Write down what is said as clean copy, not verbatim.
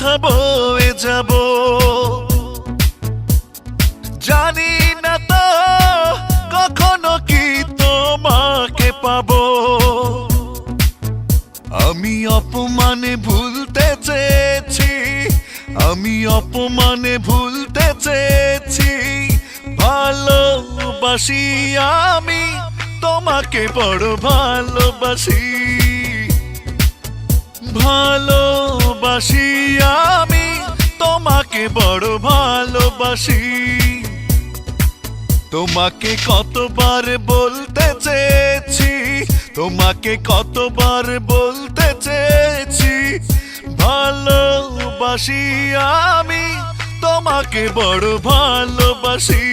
কথা বয়ে যাব। জানি না তো কখনো কি তোমাকে পাবো। আমি অপমানে ভুলতে চেয়েছি, আমি অপমানে ভুলতে চেয়েছি। ভালোবাসি আমি তোমাকে বড় ভালোবাসি, ভালোবাসি আমি তোমাকে বড় ভালোবাসি। তোমাকে কতবার বলতে চেয়েছি, তোমাকে কতবার বলতে চেয়েছি। ভালোবাসি আমি তোমাকে বড় ভালোবাসি।